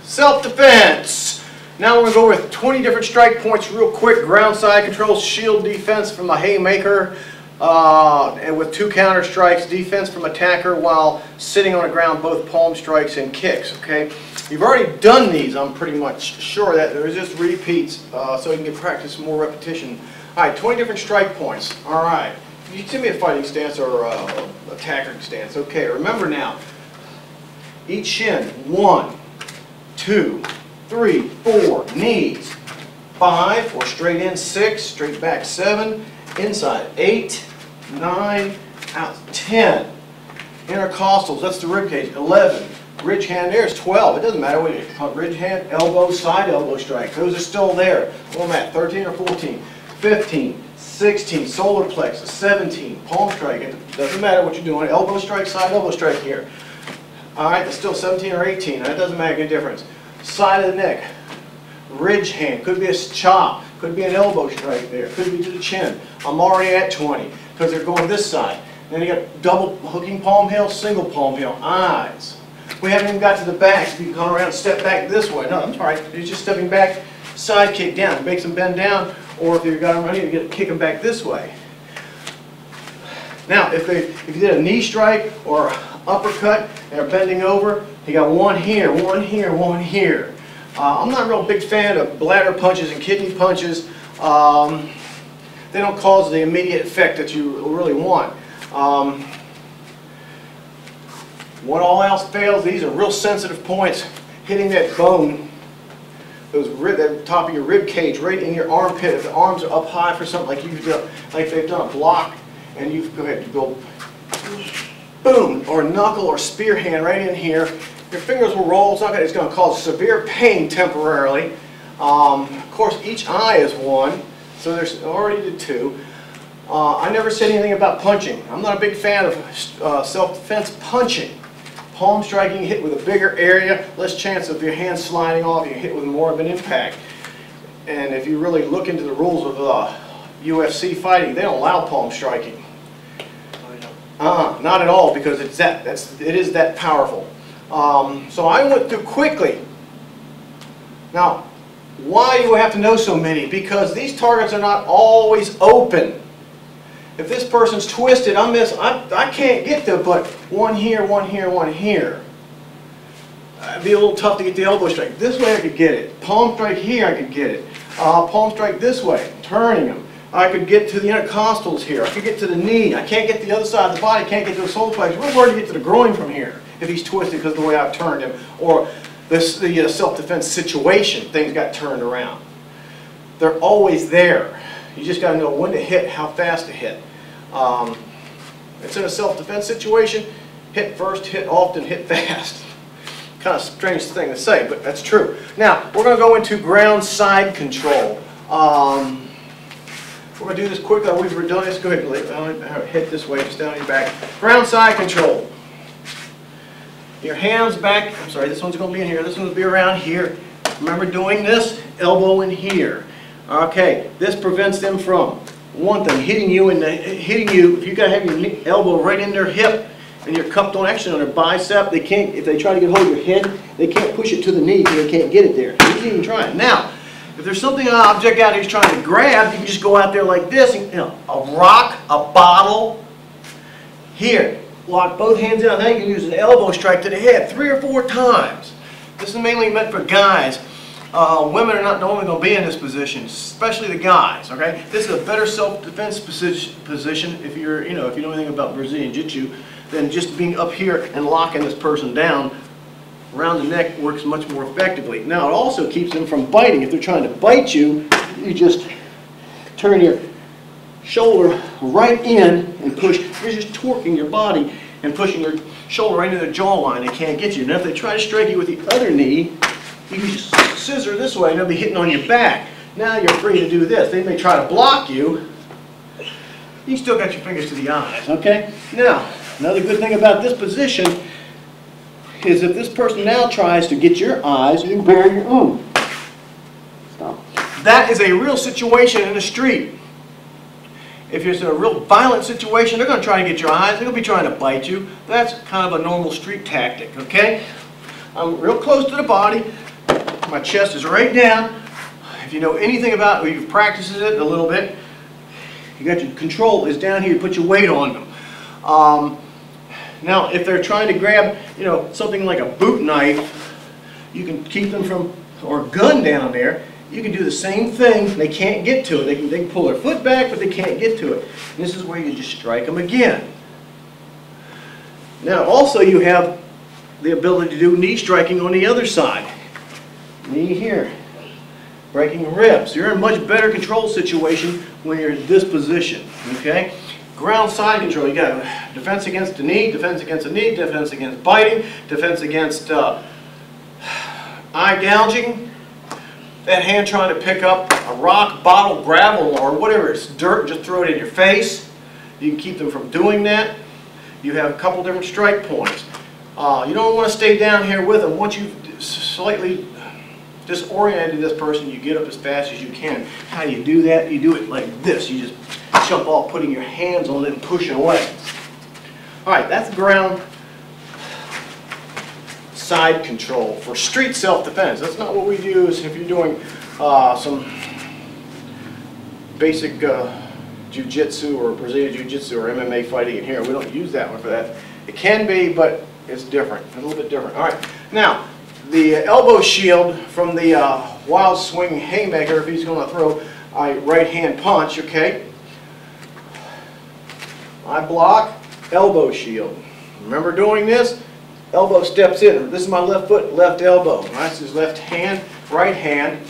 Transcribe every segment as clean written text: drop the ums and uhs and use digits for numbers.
Self-defense. Now we're going to go with 20 different strike points real quick. Ground side control, shield defense from a haymaker, and with 2 counter strikes, defense from attacker while sitting on the ground, both palm strikes and kicks. Okay, you've already done these, I'm pretty much sure that there's just repeats, so you can get practice, more repetition. All right, 20 different strike points. All right, you can send me a fighting stance or attacking stance. Okay, remember now, each shin, 1, 2, 3, 4, knees, 5, or straight in, 6, straight back, 7, inside, 8, 9, out, 10. Intercostals, that's the rib cage, 11. Ridge hand there is 12. It doesn't matter what you ridge hand, elbow, side elbow strike. Those are still there. What am I at, 13 or 14? 15, 16, solar plexus, 17, palm strike. It doesn't matter what you're doing. Elbow strike, side elbow strike here. All right, that's still 17 or 18. That doesn't make any difference. Side of the neck, ridge hand, could be a chop, could be an elbow strike there, could be to the chin. I'm already at 20 because they're going this side. Then you got double hooking palm heel, single palm heel, eyes. We haven't even got to the back, so you can come around and step back this way. No, that's all right. You're just stepping back, side kick down. It makes them bend down, or if you've got them running, you get to kick them back this way. Now, if you did a knee strike or uppercut and they're bending over, you got one here, one here, one here. I'm not a real big fan of bladder punches and kidney punches. They don't cause the immediate effect that you really want. When all else fails, these are real sensitive points. Hitting that bone, that top of your rib cage, right in your armpit. If the arms are up high for something like they've done a block, and you go ahead, you go boom, or knuckle or spear hand right in here. Your fingers will roll. It's going to cause severe pain temporarily. Of course, each eye is 1, so there's already the 2. I never said anything about punching. I'm not a big fan of self-defense punching. Palm striking, hit with a bigger area, less chance of your hand sliding off. You hit with more of an impact. And if you really look into the rules of UFC fighting, they don't allow palm striking. Not at all, because it is that powerful. So I went through quickly. Now, why do you have to know so many? Because these targets are not always open. If this person's twisted, I can't get to but one here, one here, one here. It'd be a little tough to get the elbow strike. This way I could get it. Palm strike here I could get it. Palm strike this way, turning them. I could get to the intercostals here. I could get to the knee. I can't get to the other side of the body. I can't get to the solar plexus. We're going to get to the groin from here if he's twisted because of the way I've turned him. Or the self-defense situation, things got turned around. They're always there. You just got to know when to hit, how fast to hit. It's in a self-defense situation, hit first, hit often, hit fast. Kind of strange thing to say, but that's true. Now, we're going to go into ground side control. We're going to do this quickly. We've done this. Go ahead, hit this way, just down your back. Ground side control. Your hands back. I'm sorry, this one's going to be in here. This one's going to be around here. Remember doing this? Elbow in here. Okay, this prevents them from, one thing, hitting you. If you got to have your elbow right in their hip and you're cupped on, actually on their bicep, they can't. If they try to get hold of your head, they can't push it to the knee because they can't get it there. You can even try it. Now, if there's something, an object out here he's trying to grab, you can just go out there like this, and, a rock, a bottle. Here, lock both hands out. Now you can use an elbow strike to the head 3 or 4 times. This is mainly meant for guys. Women are not normally going to be in this position, especially the guys. Okay, this is a better self-defense position if you're, if you know anything about Brazilian Jiu-Jitsu, than just being up here and locking this person down. Around the neck works much more effectively. Now, it also keeps them from biting. If they're trying to bite you, you just turn your shoulder right in and push. You're just torquing your body and pushing your shoulder right into their jawline. They can't get you. Now, if they try to strike you with the other knee, you can just scissor this way and they'll be hitting on your back. Now you're free to do this. They may try to block you. You still got your fingers to the eyes, okay? Now, another good thing about this position is if this person now tries to get your eyes, you can bury your own. Stop. That is a real situation in the street. If it's a real violent situation, they're going to try to get your eyes. They're going to be trying to bite you. That's kind of a normal street tactic, okay? I'm real close to the body. my chest is right down. If you know anything about, or you've practiced it a little bit, you got your control is down here. You put your weight on them. Now, if they're trying to grab, you know, something like a boot knife, you can keep them from, or a gun down there. You can do the same thing. They can't get to it. They can pull their foot back, but they can't get to it. And this is where you just strike them again. Now, also you have the ability to do knee striking on the other side. Knee here, breaking ribs. You're in a much better control situation when you're in this position. Okay. Ground side control. You got defense against the knee, defense against the knee, defense against biting, defense against eye gouging. That hand trying to pick up a rock, bottle, gravel, or whatever, it's dirt, just throw it in your face. You can keep them from doing that. You have a couple different strike points. You don't want to stay down here with them. Once you've slightly disoriented this person, you get up as fast as you can. How do you do that? You do it like this. You just jump off, putting your hands on it and push it away. All right, that's ground side control for street self-defense. That's not what we use if you're doing some basic jiu-jitsu or Brazilian jiu-jitsu or MMA fighting in here. We don't use that one for that. It can be, but it's different, a little bit different. All right, now the elbow shield from the wild swing haymaker, if he's going to throw a right hand punch, okay? I block, elbow shield. Remember doing this? Elbow steps in. This is my left foot, left elbow. This is left hand, right hand.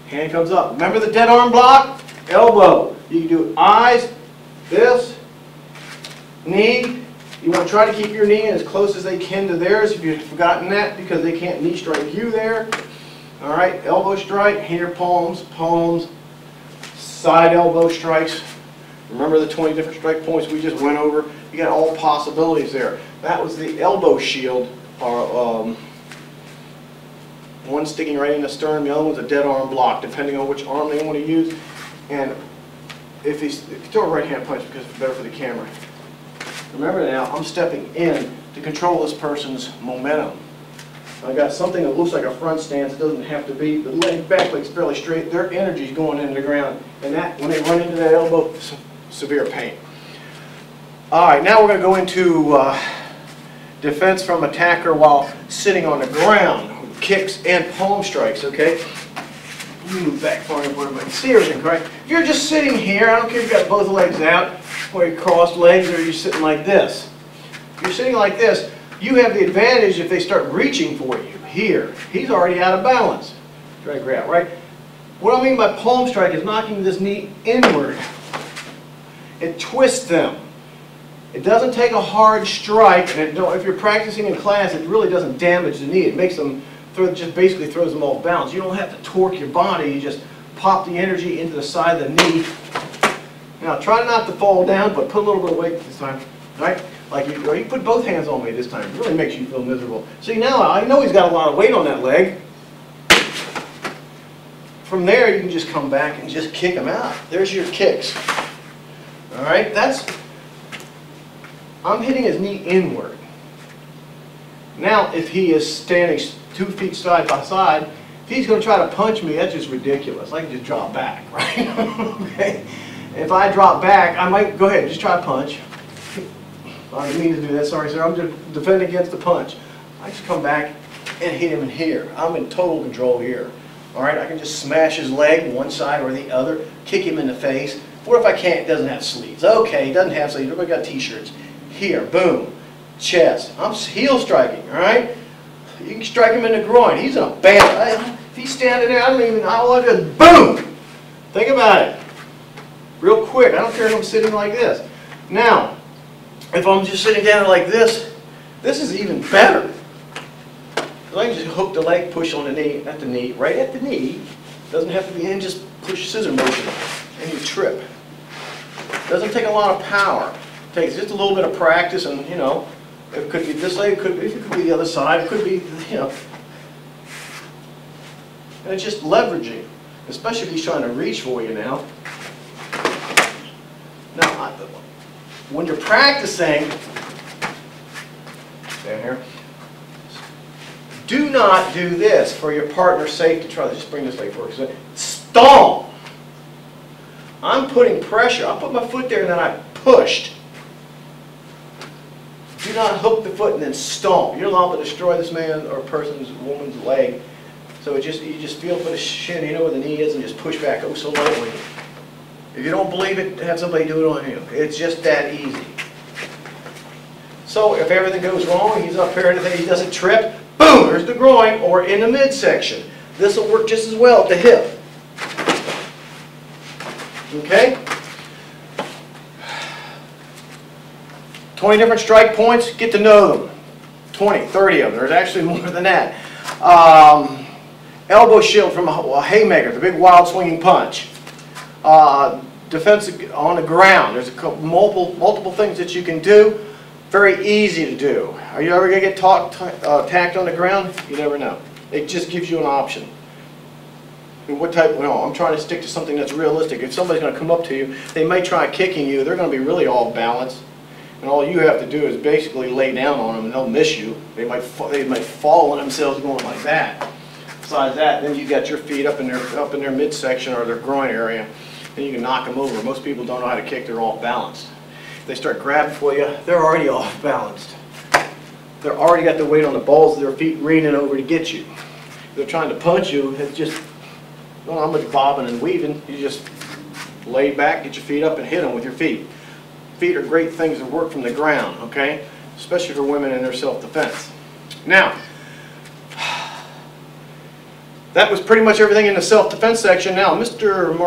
Hand comes up. Remember the dead arm block? Elbow. You can do eyes, this, knee. You want to try to keep your knee as close as they can to theirs if you've forgotten that, because they can't knee strike you there. All right, elbow strike, here palms, palms, side elbow strikes. Remember the 20 different strike points we just went over? You got all possibilities there. That was the elbow shield, or one sticking right in the sternum, the other one's a dead arm block, depending on which arm they want to use. And if you throw a right hand punch because it's better for the camera. Remember now, I'm stepping in to control this person's momentum. I got something that looks like a front stance. It doesn't have to be. The leg, back leg's fairly straight. Their energy's going into the ground, and that when they run into that elbow, severe pain. All right, now we're going to go into defense from attacker while sitting on the ground. Kicks and palm strikes. Okay. Move back far enough where everybody can see everything. Correct. If you're just sitting here, I don't care if you've got both legs out, or you crossed legs, or you're sitting like this. If you're sitting like this, you have the advantage if they start reaching for you. Here, he's already out of balance. Try to grab, right? What I mean by palm strike is knocking this knee inward. It twists them. It doesn't take a hard strike, and if you're practicing in class, it really doesn't damage the knee. It makes them, just basically throws them off balance. You don't have to torque your body. You just pop the energy into the side of the knee. Now, try not to fall down, but put a little bit of weight this time, right? Like you put both hands on me this time. It really makes you feel miserable. See, now I know he's got a lot of weight on that leg. From there, you can just come back and just kick him out. There's your kicks. All right, I'm hitting his knee inward. Now, if he is standing 2 feet side by side, if he's going to try to punch me, that's just ridiculous. I can just drop back, right? Okay. If I drop back, I might go ahead, just try to punch. I didn't mean to do that, sorry sir, I'm just defending against the punch. I just come back and hit him in here. I'm in total control here. All right, I can just smash his leg one side or the other, kick him in the face. What if I can't? It doesn't have sleeves. Okay, it doesn't have sleeves. Everybody got t-shirts. Here, boom, chest. I'm heel striking, all right? You can strike him in the groin. He's in a bad. If he's standing there, I don't even, I want to just boom. Think about it. Real quick. I don't care if I'm sitting like this. Now, if I'm just sitting down like this is even better. I can just hook the leg, push on the knee, right at the knee. Doesn't have to be in, just push scissor motion, and you trip. Doesn't take a lot of power. It takes just a little bit of practice, and you know, it could be this leg, it could be the other side, it could be, you know. And it's just leveraging, especially if he's trying to reach for you now. Now, when you're practicing, stand here, Do not do this for your partner's safety. Try to just bring this leg forward. Stomp. I'm putting pressure. I put my foot there and then I pushed. Do not hook the foot and then stomp. You're liable to destroy this man or woman's leg. So you just feel for the shin, you know where the knee is, and just push back oh so lightly. If you don't believe it, have somebody do it on you. It's just that easy. So if everything goes wrong, he's up here and he doesn't trip, boom, there's the groin or in the midsection. This will work just as well at the hip. Okay? 20 different strike points, get to know them. 20, 30 of them. There's actually more than that. Elbow shield from a haymaker, the big wild swinging punch. Defense on the ground. There's multiple things that you can do. Very easy to do. Are you ever going to get tacked on the ground? You never know. It just gives you an option. And what type? No, I'm trying to stick to something that's realistic. If somebody's going to come up to you, they may try kicking you. They're going to be really all balanced, and all you have to do is basically lay down on them, and they'll miss you. They might fall on themselves going like that. Besides that, then you got your feet up in their midsection or their groin area, and you can knock them over. Most people don't know how to kick; they're off balanced. If they start grabbing for you, they're already off balanced. They're already got the weight on the balls of their feet leaning over to get you. If they're trying to punch you, it's just not how much bobbing and weaving. You just lay back, get your feet up, and hit them with your feet. Feet are great things to work from the ground, okay? Especially for women in their self-defense. Now, that was pretty much everything in the self-defense section. Now, Mr.